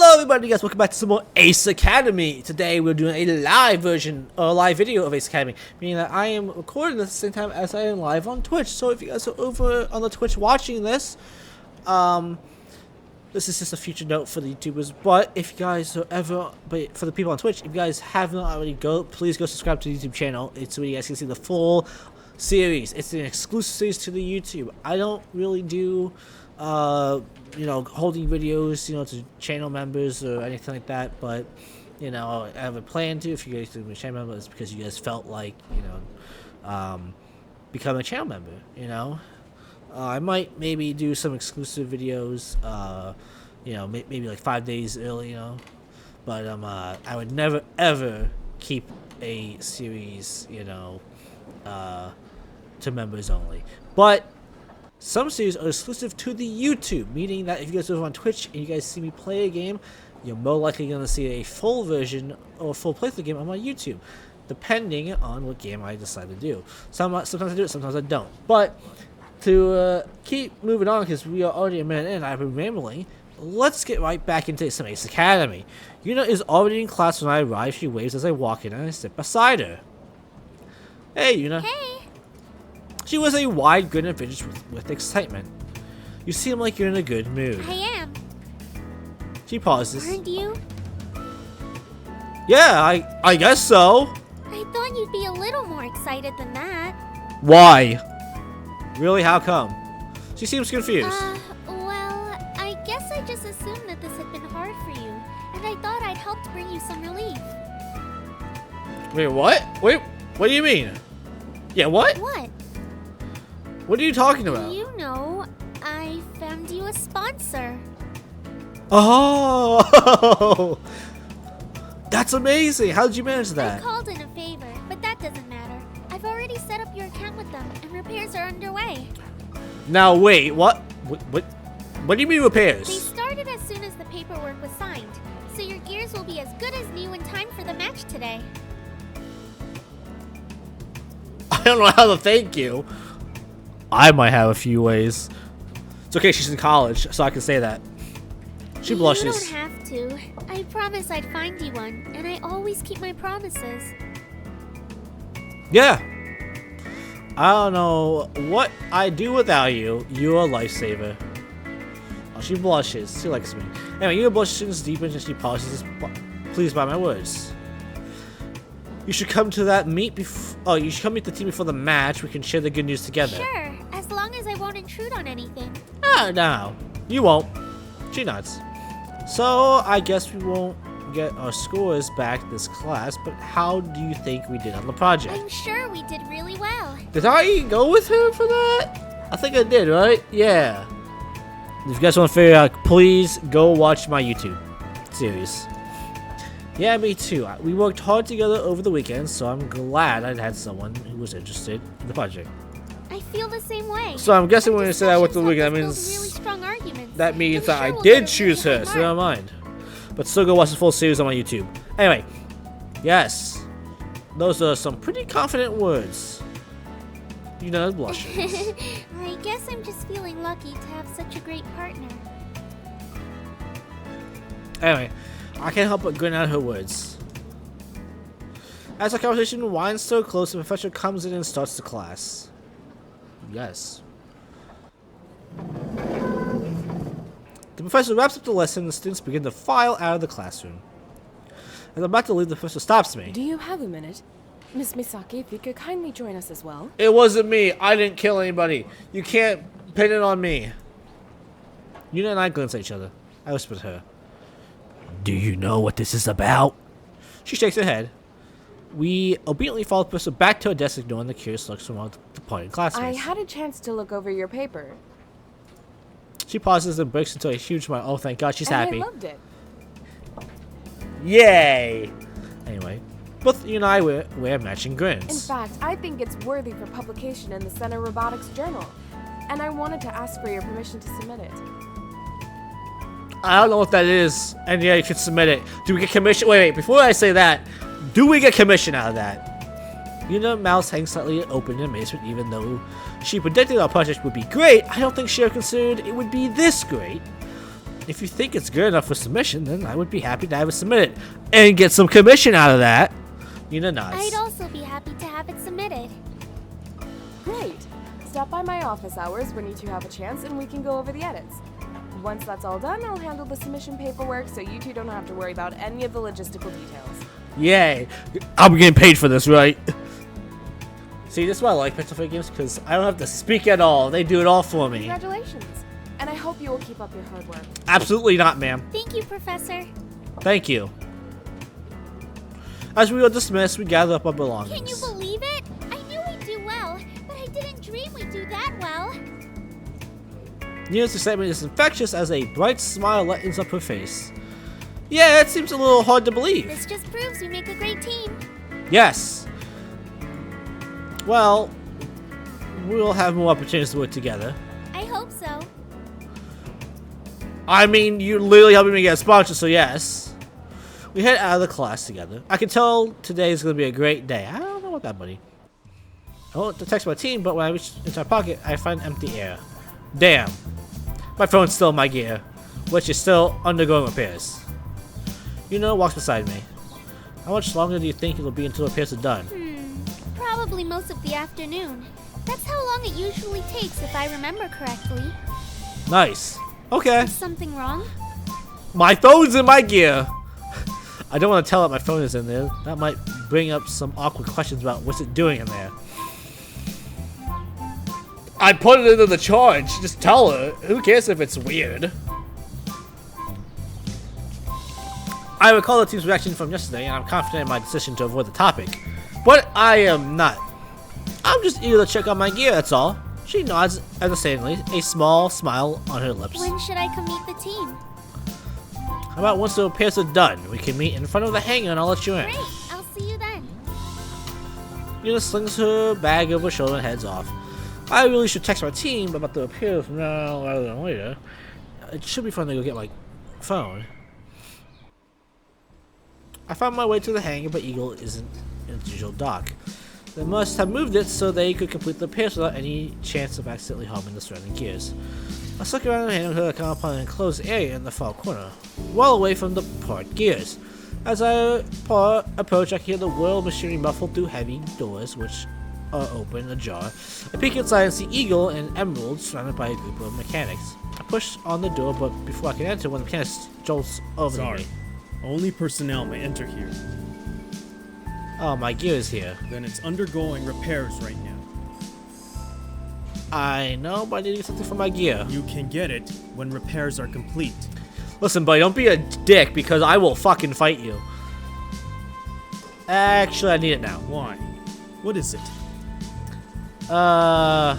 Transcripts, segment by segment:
Hello everybody guys, welcome back to some more Ace Academy. Today we're doing a live version, or a live video of Ace Academy, meaning that I am recording this at the same time as I am live on Twitch. So if you guys are over on the Twitch watching this, this is just a future note for the YouTubers, but if you guys are ever, but for the people on Twitch, if you guys haven't already, please go subscribe to the YouTube channel. It's where you guys can see the full series. It's an exclusive series to the YouTube. I don't really do you know, holding videos, you know, to channel members or anything like that, but, you know, I have a plan to. If you guys do a channel member, it's because you guys felt like, you know, becoming a channel member, you know. I might maybe do some exclusive videos, you know, maybe like 5 days early, you know, but, I would never, ever keep a series, you know, to members only, but some series are exclusive to the YouTube, meaning that if you guys are on Twitch and you guys see me play a game, you're more likely going to see a full version or full playthrough of the game on my YouTube, depending on what game I decide to do. Sometimes I do it, sometimes I don't. But to keep moving on, because we are already a minute in, I've been rambling, let's get right back into some Ace Academy. Yuna is already in class when I arrive. She waves as I walk in and I sit beside her. Hey, Yuna. Hey. She was a wide grin of visage with excitement. You seem like you're in a good mood. I am. She pauses. Aren't you? Yeah, I guess so. I thought you'd be a little more excited than that. Why? Really, how come? She seems confused. Well, I guess I just assumed that this had been hard for you, and I thought I'd help to bring you some relief. Wait, what? Wait, what do you mean? Yeah, what? What? What are you talking about? You know, I found you a sponsor. Oh! That's amazing! How did you manage I that? called in a favor, but that doesn't matter. I've already set up your account with them, and repairs are underway. Now wait, what? What do you mean They repairs? started as soon as the paperwork was signed, so your gears will be as good as new in time for the match today. I don't know how to thank you. I might have a few ways. It's okay, she's in college, so I can say that. She blushes. You don't have to. I promise I'd find you one, and I always keep my promises. Yeah. I don't know what I'd do without you. You're a lifesaver. Oh, she blushes. She likes me. Anyway, Yuna blushes deepens and she pauses, pleased by my words. You should come to that meet before. Oh, you should come meet the team before the match. We can share the good news together. Sure, as long as I won't intrude on anything. Ah, no, you won't. She nods. So I guess we won't get our scores back this class, but how do you think we did on the project? I'm sure we did really well. Did I go with her for that? I think I did, right? Yeah. If you guys want to figure it out, please go watch my YouTube series. Yeah, me too. We worked hard together over the weekend, so I'm glad I had someone who was interested in the project. I feel the same way. So I'm guessing when you say I worked the weekend, that Really means strong arguments. that means I'm that sure I we'll get did a choose really her, good so never mark. mind. But still go watch the full series on my YouTube. Anyway, yes, those are some pretty confident words. You know, blushes. I guess I'm just feeling lucky to have such a great partner. Anyway, I can't help but grin at her words. As the conversation winds so close, the professor comes in and starts the class. Yes. The professor wraps up the lesson and the students begin to file out of the classroom. As I'm about to leave, the professor stops me. Do you have a minute? Miss Misaki, if you could kindly join us as well. It wasn't me. I didn't kill anybody. You can't pin it on me. Yuna and I glance at each other. I whisper to her. Do you know what this is about? She shakes her head. We obediently follow the professor back to our desk, ignoring the curious looks from our departing I classmates. had a chance to look over your paper. She pauses and breaks into a huge smile. Oh, thank God, she's and happy. I loved it. Yay! Anyway, both you and I wear matching In grins. fact, I think it's worthy for publication in the Center Robotics Journal. And I wanted to ask for your permission to submit it. I don't know what that is, and yeah, you can submit it. Do we get commission? Wait, before I say that, do we get commission out of that? Yuna's mouth hangs slightly open in amazement, even though she predicted our project would be great. I don't think she ever considered it would be this great. if you think it's good enough for submission, then I would be happy to have it submitted and get some commission out of that. Yuna nods. I'd also be happy to have it submitted. Great. Stop by my office hours when you two have a chance and we can go over the edits. Once that's all done, I'll handle the submission paperwork so you two don't have to worry about any of the logistical details. Yay! I'm getting paid for this, right? See, this is why I like Pixel Fate games, because I don't have to speak at all. They do it all for me. Congratulations. And I hope you will keep up your hard work. Absolutely not, ma'am. Thank you, Professor. Thank you. As we were dismissed, we gathered up our belongings. Can you believe it? I knew we'd do well, but I didn't dream we'd do that well. Yuna's excitement is infectious as a bright smile lightens up her face. Yeah, it seems a little hard to believe. This just proves we make a great team. Yes. Well, we'll have more opportunities to work together. I hope so. I mean, you're literally helping me get a sponsor, so yes. We head out of the class together. I can tell today is going to be a great day. I don't know about that, buddy. I want to text my team, but when I reach into my pocket, I find empty air. Damn. My phone's still in my gear, which is still undergoing repairs. Yuna walks beside me. How much longer do you think it'll be until repairs are done? Probably most of the afternoon. That's how long it usually takes if I remember correctly. Nice. Okay. Is something wrong? My phone's in my gear. I don't want to tell her my phone is in there. That might bring up some awkward questions about what's it doing in there. I put it into the charge. Just tell her. Who cares if it's weird? I recall the team's reaction from yesterday, and I'm confident in my decision to avoid the topic. But I am not. I'm just eager to check out my gear, that's all. She nods understandingly, a small smile on her lips. When should I come meet the team? How about once the repairs are done, we can meet in front of the hangar and I'll let you in. Great, I'll see you then. Yuna slings her bag over her shoulder and heads off. I really should text my team about the repairs now rather than later. It should be fun to go get my phone. I found my way to the hangar, but Eagle isn't in its usual dock. They must have moved it so they could complete the repairs without any chance of accidentally harming the surrounding gears. I stuck around the hangar until I come upon an enclosed area in the far corner, well away from the parked gears. As I approach, I can hear the whirl of machinery muffled through heavy doors, which are open ajar. I peek inside and see Eagle and Emerald surrounded by a group of mechanics. I push on the door, but before I can enter, one of the mechanics jolts over to me. Only personnel may enter here. Oh, my gear is here. Then it's undergoing repairs right now. I know, but I need to get something for my gear. You can get it when repairs are complete. Listen, buddy, don't be a dick because I will fucking fight you. Actually, I need it now. Why? What is it? Fuck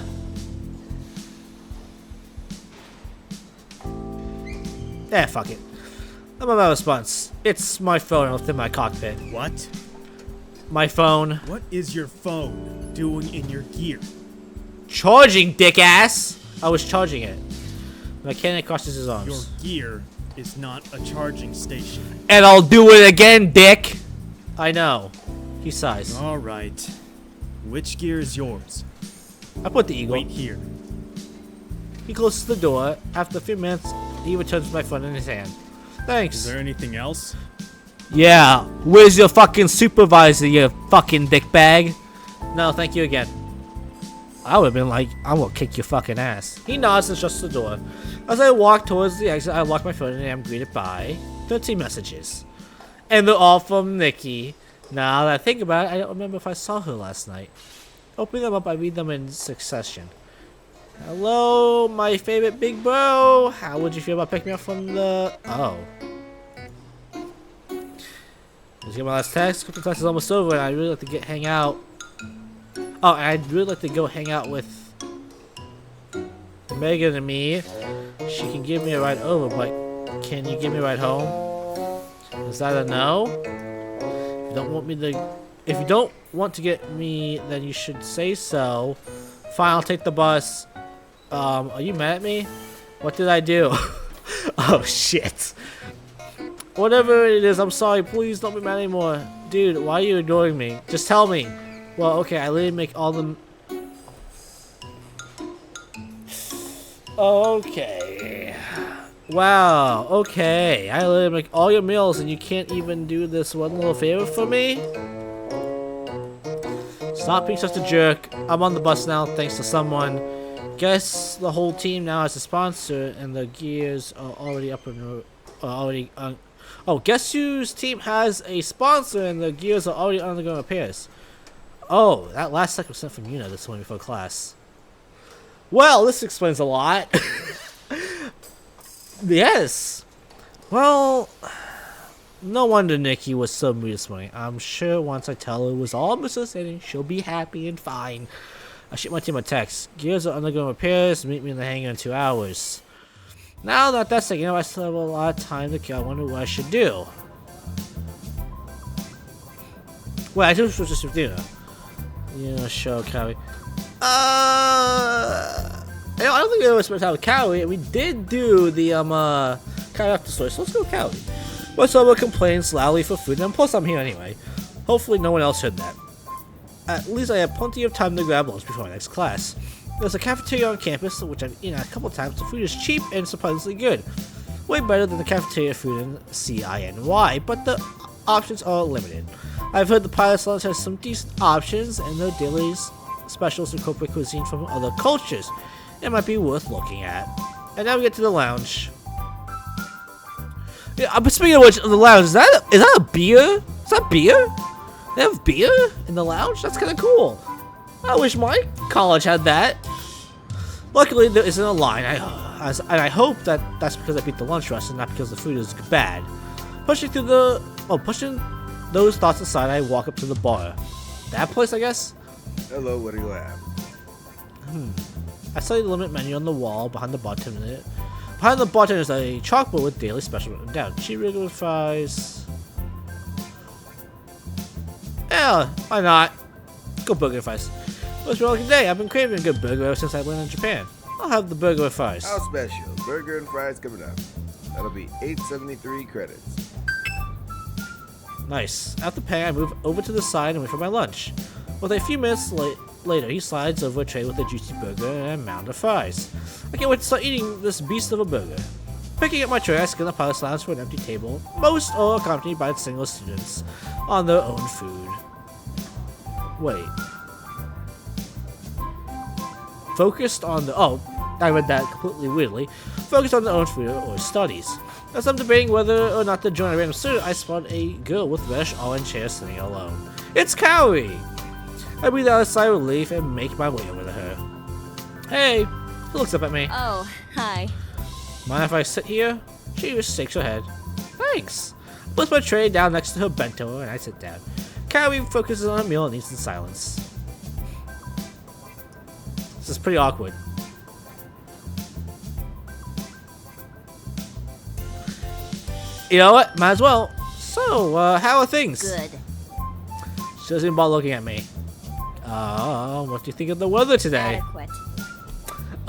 it. I'm on my response. It's my phone within my cockpit. What? My phone. What is your phone doing in your gear? Charging, dick ass! I was charging it. The mechanic crosses his arms. Your gear is not a charging station. And I'll do it again, dick! I know. He sighs. Alright. Which gear is yours? I put the Eagle. Wait here. He closes the door. After a few minutes, he returns with my phone in his hand. Thanks. Is there anything else? Yeah. Where's your fucking supervisor, you fucking dickbag? No, thank you again. I would have been like, I will kick your fucking ass. He nods and shuts the door. As I walk towards the exit, I lock my phone and am greeted by 13 messages. And they're all from Nikki. Now that I think about it, I don't remember if I saw her last night. Opening them up, I read them in succession. Hello, my favorite big bro. How would you feel about picking me up from the... Oh. Let's get my last text. Crypto class is almost over and I'd really like to hang out. Oh, I'd really like to go hang out with Megan and me. She can give me a ride over, but can you give me a ride home? Is that a no? If you don't want to get me, then you should say so. Fine, I'll take the bus. Are you mad at me? What did I do? Oh shit. Whatever it is, I'm sorry. Please don't be mad anymore. Dude, why are you ignoring me? Just tell me. Well, okay, I literally make all them. Okay. Wow, okay. I literally make all your meals and you can't even do this one little favor for me? Stop being such a jerk. I'm on the bus now thanks to someone. Guess the whole team now has a sponsor and the gears are already up and oh, guess whose team has a sponsor and the gears are already undergoing repairs. Oh, that last second was sent from Yuna this morning before class. Well, this explains a lot. Yes. Well, no wonder Nikki was so moody this morning. I'm sure once I tell her it was all misunderstanding, she'll be happy and fine. I shoot my team a text. Gears are undergoing repairs. Meet me in the hangar in 2 hours. Now that that's taken, I still have a lot of time to kill. I wonder what I should do. Wait, I just was just with Dina. You know, show Cowie. I don't think we ever spent time with Cowie. We did do the Cowie after story, so let's go with Cowie. My someone complains loudly for food, and plus I'm here anyway. Hopefully no one else heard that. At least I have plenty of time to grab lunch before my next class. There's a cafeteria on campus, which I've eaten at a couple times. The food is cheap and surprisingly good. Way better than the cafeteria food in CINY, but the options are limited. I've heard the Pilot's Lounge has some decent options, and their daily specials incorporate cuisine from other cultures. It might be worth looking at. And now we get to the lounge. Yeah, but speaking of which, the lounge, is that a beer? Is that beer? They have beer in the lounge? That's kind of cool. I wish my college had that. Luckily, there isn't a line, and I hope that that's because I beat the lunch rush and not because the food is bad. Pushing those thoughts aside, I walk up to the bar. That place, I guess? Hello, what do you have? I study the limit menu on the wall behind the bartender. Behind the bartender is a chalkboard with daily special written down. Cheeseburger with fries. Yeah, why not? Go burger and fries. What's your lucky day? I've been craving a good burger ever since I landed in Japan. I'll have the burger with fries. How special. Burger and fries coming up. That'll be 873 credits. Nice. After paying, I move over to the side and wait for my lunch. With a few minutes later, he slides over a tray with a juicy burger and a mound of fries. I can't wait to start eating this beast of a burger. Picking up my tray, I scan the Pilot's Lounge for an empty table. Most are accompanied by single students on their own food. Wait. Focused on the... Oh, I read that completely weirdly. Focused on their own food or studies. As I'm debating whether or not to join a random student, I spot a girl with reddish orange hair sitting alone. It's Cowie! I breathe out a sigh of relief and make my way over to her. Hey! She looks up at me. Oh, hi. Mind if I sit here? She just shakes her head. Thanks. I puts my tray down next to her bento and I sit down. Cowie focuses on her meal and eats in silence. This is pretty awkward. You know what? Might as well. So, how are things? Good. She doesn't even bother looking at me. What do you think of the weather today? Adequate.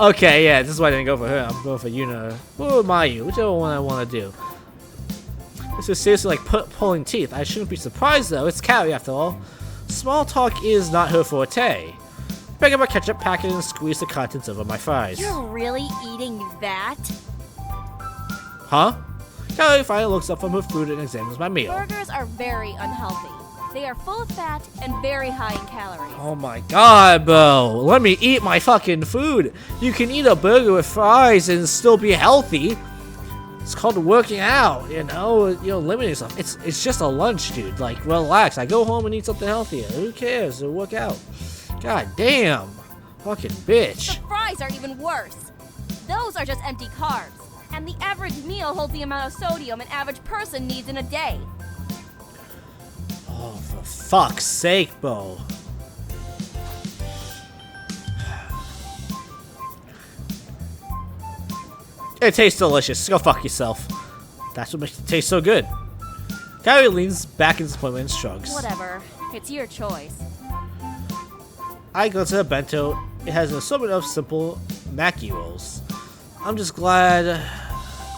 Okay, yeah, this is why I didn't go for her. I'm going for Yuna. Or Mayu, whichever one I want to do. This is seriously like pulling teeth. I shouldn't be surprised though. It's Cowie after all. Small talk is not her forte. Pick up a ketchup packet and squeeze the contents over my fries. You're really eating that? Huh? Cowie finally looks up from her food and examines my meal. Burgers are very unhealthy. They are full of fat and very high in calories. Oh my god, bro. Let me eat my fucking food. You can eat a burger with fries and still be healthy. It's called working out, you know, limiting yourself. It's just a lunch, dude. Like, relax. I go home and eat something healthier. Who cares? It'll work out. God damn. Fucking bitch. The fries are even worse. Those are just empty carbs. And the average meal holds the amount of sodium an average person needs in a day. Oh, for fuck's sake, bro. It tastes delicious. Go fuck yourself. That's what makes it taste so good. Cowie leans back in disappointment and shrugs. Whatever. It's your choice. I go to the bento. It has an assortment of simple Maki rolls. I'm just glad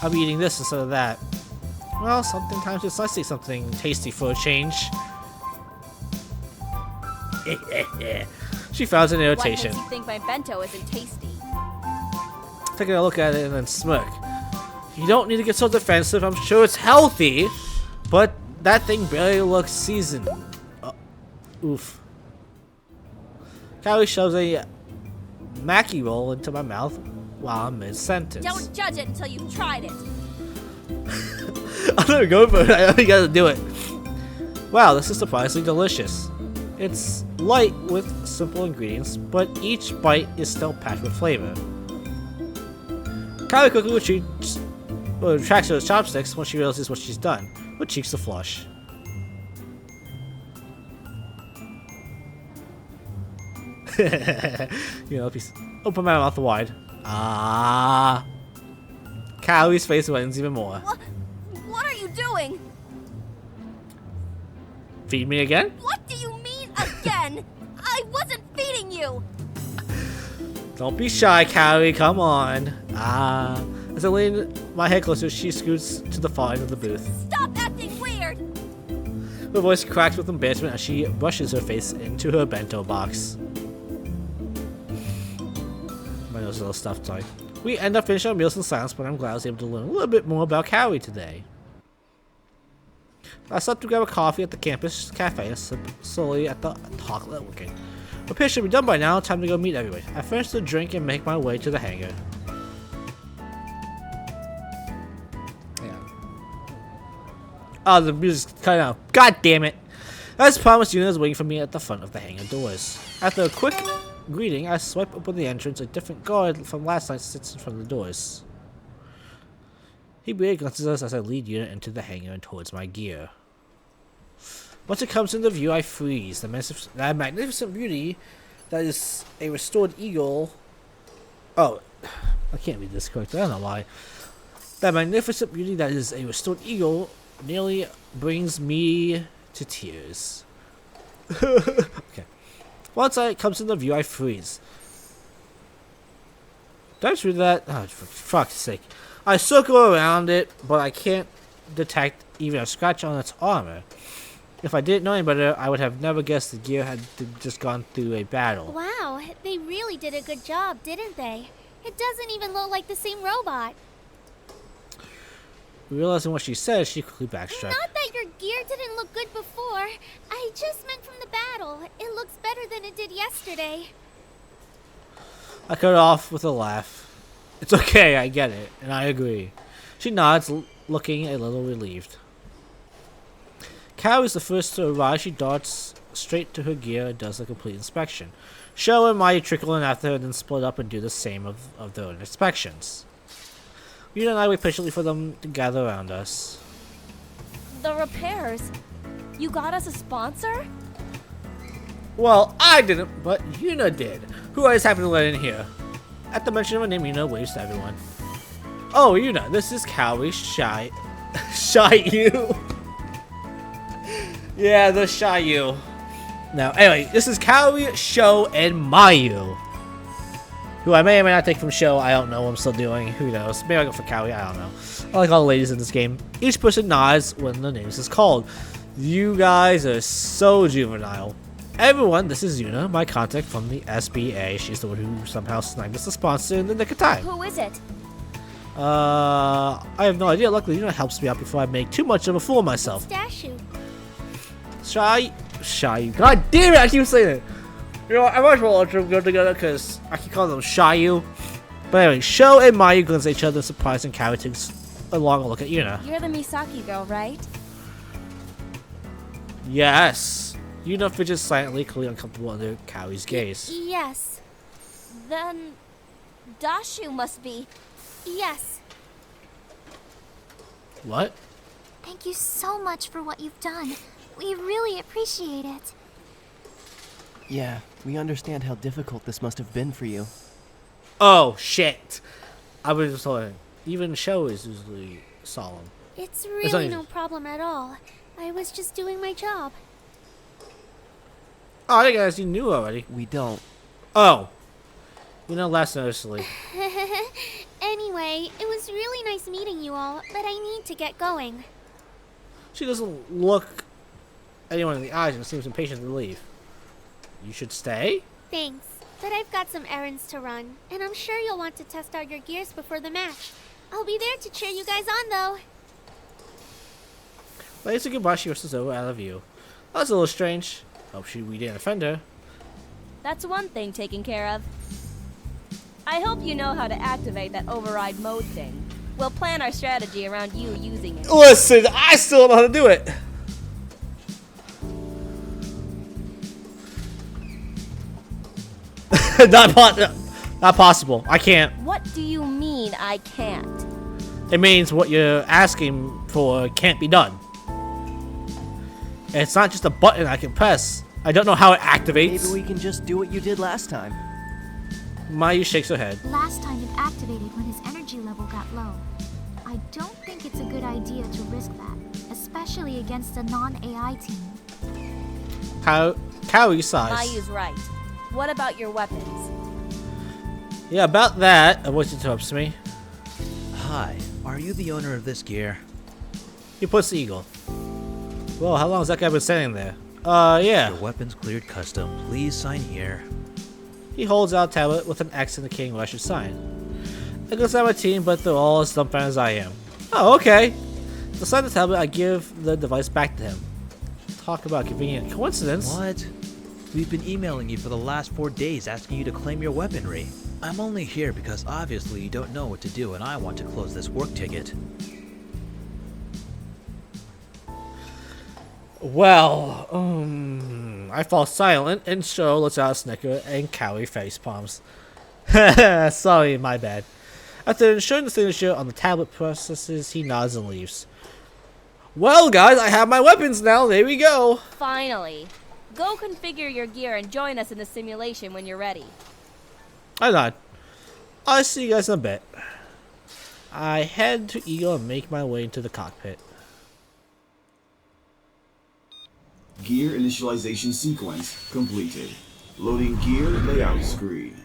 I'm eating this instead of that. Well, sometimes it's nice to eat something tasty for a change. She frowns in irritation. What makes you think my bento isn't tasty? Taking a look at it and then smirk. You don't need to get so defensive. I'm sure it's healthy, but that thing barely looks seasoned. Oof. Kaori shoves a Mackie roll into my mouth while I'm mid-sentence. Don't judge it until you've tried it. I'm gonna go for it. I know you gotta do it. Wow, this is surprisingly delicious. It's light with simple ingredients, but each bite is still packed with flavor. Kaori quickly retracts her chopsticks when she realizes what she's done, with cheeks to flush. You know, open my mouth wide. Ah. Kaori's face widens even more. What are you doing? Feed me again? What do you mean again? I wasn't feeding you. Don't be shy, Kaori. Come on. Ah. As I lean my head closer, she scoots to the far end of the booth. Stop acting weird. Her voice cracks with embarrassment as she brushes her face into her bento box. My nose is a little stuffed, sorry. We end up finishing our meals in silence, but I'm glad I was able to learn a little bit more about Kaori today. I stopped to grab a coffee at the campus cafe and sip slowly at the talk networking. Repair should be done by now, time to go meet everybody. I finish the drink and make my way to the hangar. Oh, the music's cut out. God damn it. As promised, Yuna is waiting for me at the front of the hangar doors. After a quick greeting, I swipe open the entrance. A different guard from last night sits in front of the doors. He barely glances us as I lead Yuna into the hangar and towards my gear. Once it comes into view, I freeze. The magnificent beauty that is a restored eagle. Oh, I can't read this correctly. I don't know why. That magnificent beauty that is a restored eagle nearly brings me to tears. Okay. Once it comes into view, I freeze. Did I just read that? Oh, for fuck's sake. I circle around it, but I can't detect even a scratch on its armor. If I didn't know any better, I would have never guessed the gear had just gone through a battle. Wow, they really did a good job, didn't they? It doesn't even look like the same robot. Realizing what she said, she quickly backtracked. Not that your gear didn't look good before. I just meant from the battle. It looks better than it did yesterday. I cut it off with a laugh. It's okay, I get it, and I agree. She nods, looking a little relieved. Kaori is the first to arrive. She darts straight to her gear and does a complete inspection. Sho and Mai trickle in after her, then split up and do the same of their own inspections. Yuna and I wait patiently for them to gather around us. The repairs. You got us a sponsor? Well, I didn't, but Yuna did, who I just happened to let in here. At the mention of her name, Yuna waves to everyone. Oh, Yuna, this is Kaori, Shy. Shyu. Yeah, the Shyu. Now, anyway, this is Kaori, Sho, and Mayu. Who I may or may not take from Sho. I don't know what I'm still doing. Who knows? Maybe I'll go for Kaori. I don't know. I like all the ladies in this game. Each person nods when the name is called. You guys are so juvenile. Everyone, this is Yuna, my contact from the SBA. She's the one who somehow snagged us a sponsor in the nick of time. Who is it? I have no idea. Luckily, Yuna helps me out before I make too much of a fool of myself. Dashu. Shyu. God damn it! I keep saying it. You know, I might as well let them go together because I keep calling them Shyu. But anyway, Sho and Mayu glance at each other, surprised, and Kaori takes a long look at Yuna. You're the Misaki girl, right? Yes. Yuna fidgets silently, clearly uncomfortable under Kaori's gaze. Yes. Then Dashu must be. Yes. What? Thank you so much for what you've done. We really appreciate it. Yeah, we understand how difficult this must have been for you. Oh, shit. I was just telling. Even Sho is usually solemn. It's really no problem at all. I was just doing my job. Oh, I think guys, you knew already. We don't. Oh. You know, last noticeably. Anyway, it was really nice meeting you all, but I need to get going. She doesn't look anyone in the eyes and seems impatient to leave. You should stay? Thanks, but I've got some errands to run, and I'm sure you'll want to test out your gears before the match. I'll be there to cheer you guys on, though. Later goodbye, she rushes over out of view. That's a little strange. Hope we didn't offend her. That's one thing taken care of. I hope you know how to activate that override mode thing. We'll plan our strategy around you using it. Listen, I still don't know how to do it. Not possible. I can't. What do you mean I can't? It means what you're asking for can't be done. It's not just a button I can press. I don't know how it activates. Maybe we can just do what you did last time. Mayu shakes her head. Last time it activated when his energy level got low. I don't think it's a good idea to risk that, especially against a non-AI team. Kaori sighs. Mayu's right. What about your weapons? Yeah, about that. A voice interrupts me. Hi, are you the owner of this gear? He puts the eagle. Well, how long has that guy been standing there? Yeah. Your weapon's cleared custom. Please sign here. He holds out a tablet with an X indicating where I should sign. I go sign my team, but they're all as dumbfounded as I am. Oh, okay. To sign the tablet, I give the device back to him. Talk about convenient coincidence. What? We've been emailing you for the last 4 days asking you to claim your weaponry. I'm only here because obviously you don't know what to do and I want to close this work ticket. Well, I fall silent and Sho lets out a snicker and Kaori face palms. Sorry, my bad. After showing the signature on the tablet processes, he nods and leaves. Well, guys, I have my weapons now. There we go. Finally. Go configure your gear and join us in the simulation when you're ready. I nod. I'll see you guys in a bit. I head to Eagle and make my way into the cockpit. Gear initialization sequence completed. Loading gear layout screen.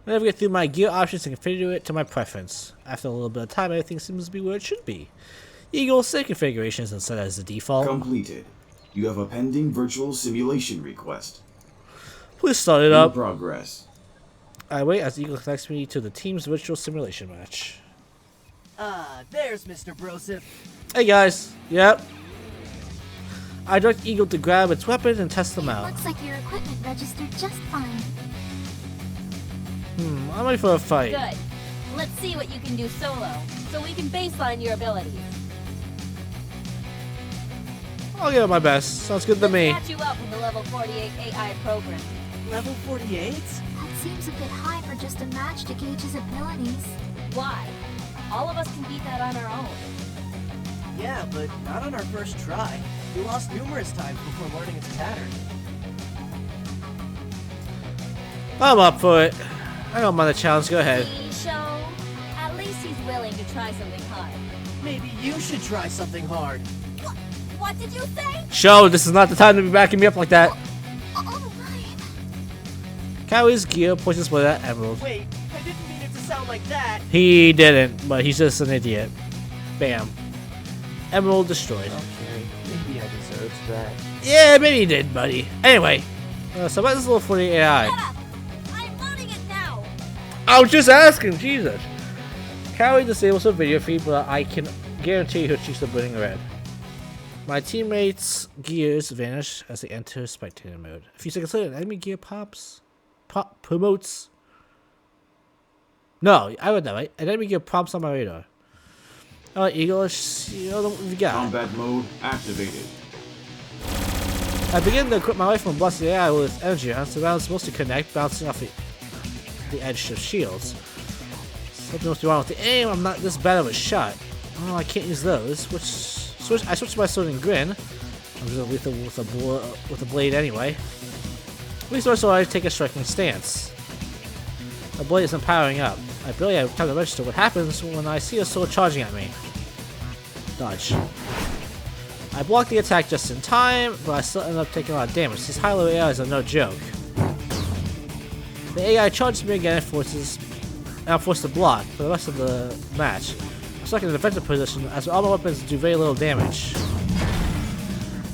I navigate through my gear options and configure it to my preference. After a little bit of time, everything seems to be where it should be. Eagle save configurations and set as the default. Completed. You have a pending virtual simulation request. Please start it In up. progress. I wait as Eagle connects me to the team's virtual simulation match. There's Mr. Broseph. Hey guys, yep. I direct Eagle to grab its weapon and test them out. Looks like your equipment registered just fine. I'm ready for a fight. Good. Let's see what you can do solo, so we can baseline your abilities. I'll give it my best. Sounds good to me. Let's match you up with the level 48 AI program. Level 48? That seems a bit high for just a match to gauge his abilities. Why? All of us can beat that on our own. Yeah, but not on our first try. We lost numerous times before learning its pattern. I'm up for it. I don't mind the challenge. Go ahead. Show. At least he's willing to try something hard. Maybe you should try something hard. What did you say? Show, this is not the time to be backing me up like that. Oh my. Kaori's gear points his way at Emerald. Wait, I didn't mean it to sound like that. He didn't, but he's just an idiot. Bam. Emerald destroyed. Okay, maybe I deserved that. Yeah, maybe he did, buddy. Anyway, so about this little 48 AI. Shut up! I'm loading it now! I was just asking, Jesus. Kaori disables her video feed, but I can guarantee her cheeks are burning red. My teammates' gears vanish as they enter spectator mode. A few seconds later, an enemy gear promotes. No, I read that right. An enemy gear prompts on my radar. Alright, Eagle, you know what we got. Combat mode activated. I begin to equip my rifle and blast the AI with energy rounds. The rounds supposed to connect, bouncing off the edge of shields. Something must be wrong with the aim. I'm not this bad of a shot. Oh, I can't use those. I switched my sword and grin. I'm just lethal with a blade anyway. Resource, so I take a striking stance. The blade isn't powering up. I barely have time to register what happens when I see a sword charging at me. Dodge. I block the attack just in time, but I still end up taking a lot of damage. These high-level AIs are no joke. The AI charges me again and I'm forced to block for the rest of the match. I'm stuck in a defensive position as all my weapons do very little damage.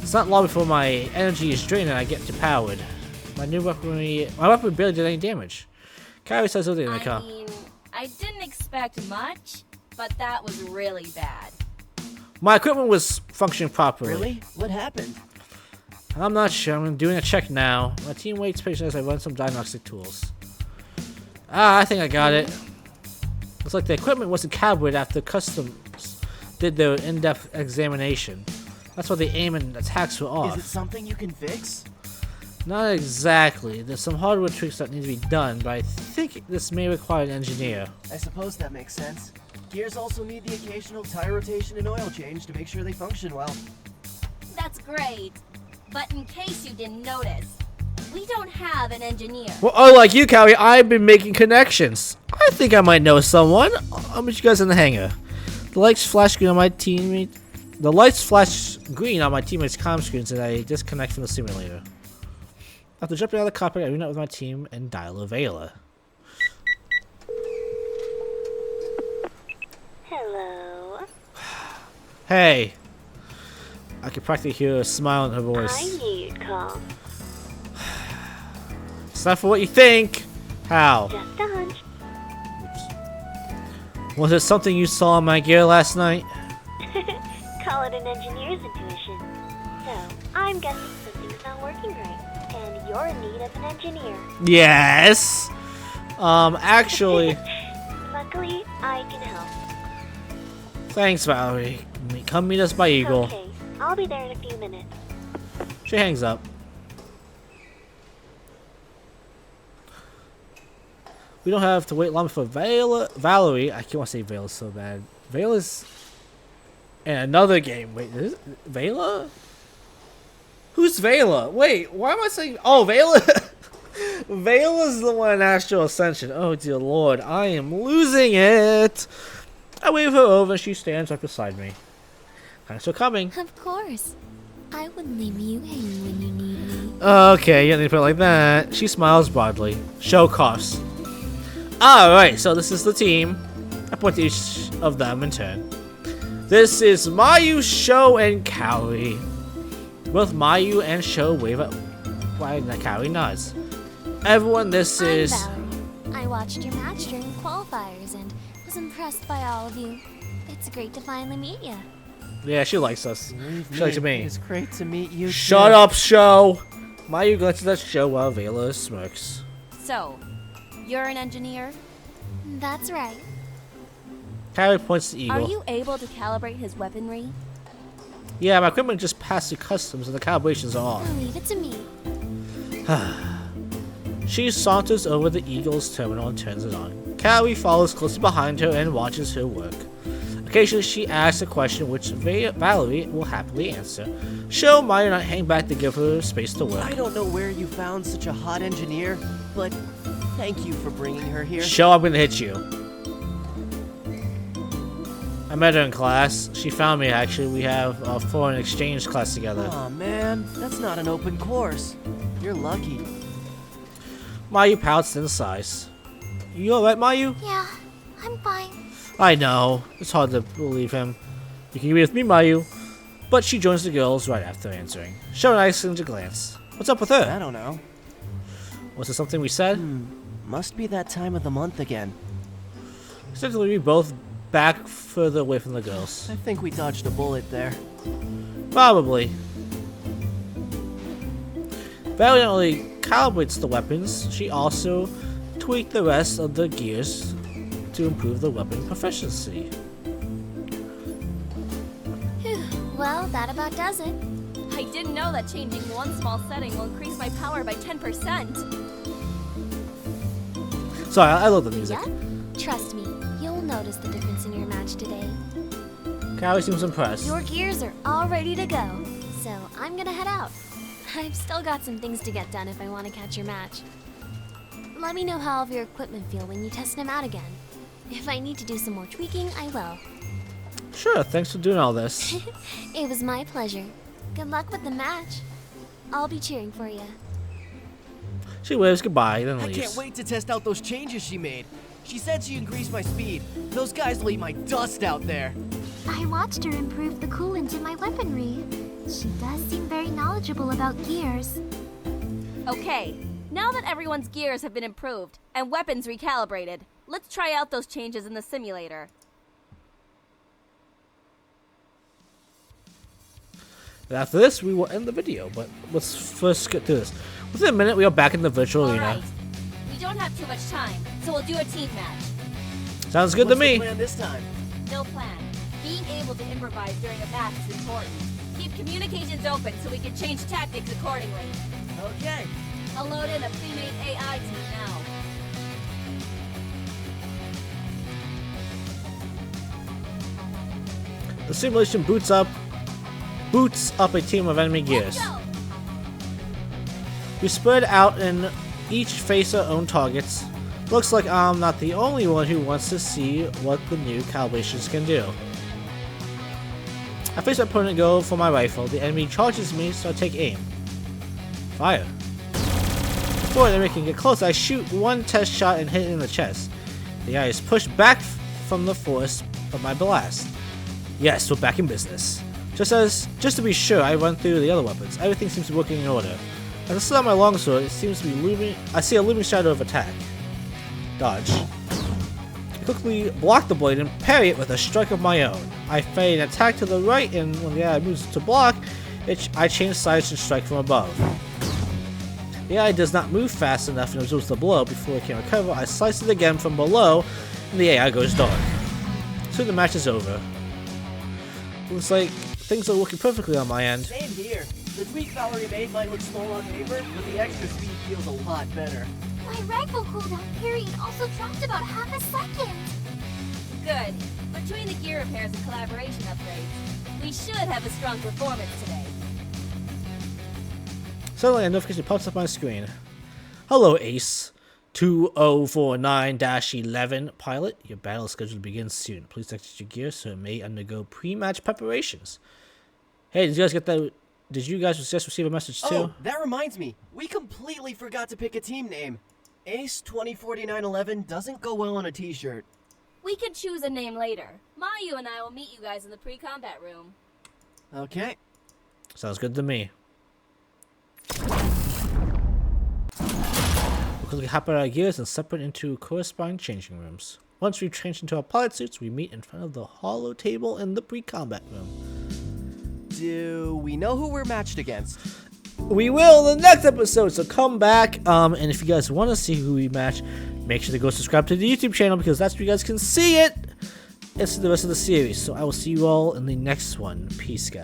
It's not long before my energy is drained and I get depowered. My weapon barely did any damage. Kaori says something in the car. I mean, I didn't expect much, but that was really bad. My equipment was functioning properly. Really? What happened? I'm not sure. I'm doing a check now. My team waits patiently as I run some diagnostic tools. I think I got it. Looks like the equipment wasn't calibrated after customs did their in-depth examination. That's why the aim and attacks were off. Is it something you can fix? Not exactly. There's some hardware tricks that need to be done, but I think this may require an engineer. I suppose that makes sense. Gears also need the occasional tire rotation and oil change to make sure they function well. That's great. But in case you didn't notice, we don't have an engineer. Well, unlike you, Callie, I've been making connections. I think I might know someone. I'll meet you guys in the hangar. The lights flash green on my teammate's comm screens and I disconnect from the simulator. After jumping out of the cockpit, I reunite with my team and dial a Vela. Hello. Hey. I could practically hear a smile in her voice. I knew you'd call. It's not for what you think. How? Just a hunch. Oops. Was it something you saw in my gear last night? Call it an engineer's intuition. So, I'm guessing something's not working right, and you're in need of an engineer. Yes. Actually. Luckily, I can help. Thanks, Valerie. Come meet us by Eagle. Okay, I'll be there in a few minutes. She hangs up. We don't have to wait long for Valerie. I can't want to say Vela so bad. Vela's in another game. Wait, is it Vela? Who's Vela? Wait, why am I saying? Oh, Vela. Vela's the one in Astral Ascension. Oh dear Lord, I am losing it. I wave her over. She stands right beside me. Thanks for coming. Of course. I wouldn't leave you hanging when you need me. Okay, you don't need to put it like that. She smiles broadly. Show coughs. Alright, so this is the team. I point to each of them in turn. This is Mayu, Sho, and Kaori. Both Mayu and Sho wave at while Kaori nods. Everyone, this is... Valerie. I watched your match during qualifiers and was impressed by all of you. It's great to finally meet you. Yeah, she likes us. She likes me. It's great to meet you. Shut up, Sho! Mayu glances at Sho while Vela smirks. So, you're an engineer? That's right. Kaori points to Eagle. Are you able to calibrate his weaponry? Yeah, my equipment just passed through customs and the calibrations are off. Leave it to me. She saunters over the Eagle's terminal and turns it on. Kaori follows closely behind her and watches her work. Occasionally, she asks a question which Valerie will happily answer. Sho might not hang back to give her space to work. I don't know where you found such a hot engineer, but thank you for bringing her here. Sho, I'm gonna hit you. I met her in class. She found me, actually. We have a foreign exchange class together. Aw, man, that's not an open course. You're lucky. Mayu pouts and sighs. You alright, Mayu? Yeah, I'm fine. I know. It's hard to believe him. You can be with me, Mayu. But she joins the girls right after answering. Sho and I exchange a glance. What's up with her? I don't know. Was it something we said? Must be that time of the month again. Essentially, we both back further away from the girls. I think we dodged a bullet there. Probably. Valerie not only calibrates the weapons, she also tweaked the rest of the gears to improve the weapon proficiency. Well, that about does it. I didn't know that changing one small setting will increase my power by 10%. Sorry, I love the music. Yeah? Trust me, you'll notice the difference in your match today. Kaori seems impressed. Your gears are all ready to go, so I'm gonna head out. I've still got some things to get done if I want to catch your match. Let me know how all of your equipment feel when you test them out again. If I need to do some more tweaking, I will. Sure, thanks for doing all this. It was my pleasure. Good luck with the match. I'll be cheering for you. She waves goodbye, then I leaves. can't wait to test out those changes she made. She said she increased my speed. Those guys will eat my dust out there. I watched her improve the coolant in my weaponry. She does seem very knowledgeable about gears. Okay, now that everyone's gears have been improved and weapons recalibrated, let's try out those changes in the simulator. And after this, we will end the video, but let's first get through this. Within a minute, we are back in the virtual arena. Alright. We don't have too much time, so we'll do a team match. Sounds good to What's me. the plan this time? No plan. Being able to improvise during a match is important. Keep communications open so we can change tactics accordingly. Okay. I'll load in a pre-made AI team now. The simulation boots up a team of enemy gears. Let's go! We spread out and each face our own targets. Looks like I'm not the only one who wants to see what the new calibrations can do. I face my opponent, go for my rifle. The enemy charges me, so I take aim. Fire. Before the enemy can get close, I shoot one test shot and hit it in the chest. The guy is pushed back from the force of my blast. Yes, we're back in business. Just to be sure, I run through the other weapons. Everything seems to be working in order. As I slid out my longsword, it seems to be looming. I see a looming shadow of attack. Dodge. I quickly block the blade and parry it with a strike of my own. I feign an attack to the right, and when the guy moves to block, I change sides and strike from above. The AI does not move fast enough and absorbs the blow. Before it can recover, I slice it again from below, and the AI goes dark. Soon the match is over. Looks like things are working perfectly on my end. Same here. The tweak Valerie made might look slow on paper, but the extra speed feels a lot better. My rifle cooldown period also dropped about half a second. Good. Between the gear repairs and collaboration upgrades, we should have a strong performance today. Suddenly a notification pops up on my screen. Hello, Ace. 2049-11 pilot, your battle is scheduled to begin soon. Please exit your gear so it may undergo pre-match preparations. Hey, did you guys get that? Did you guys just receive a message too? Oh, that reminds me. We completely forgot to pick a team name. Ace 2049-11 doesn't go well on a t-shirt. We can choose a name later. Mayu and I will meet you guys in the pre-combat room. Okay. Sounds good to me. We'll quickly hop out our gears and separate into corresponding changing rooms. Once we've changed into our pilot suits, we meet in front of the holo table in the pre-combat room. Do we know who we're matched against? We will in the next episode, so come back. And if you guys want to see who we match, make sure to go subscribe to the YouTube channel because that's where you guys can see it. It's the rest of the series. So I will see you all in the next one. Peace, guys.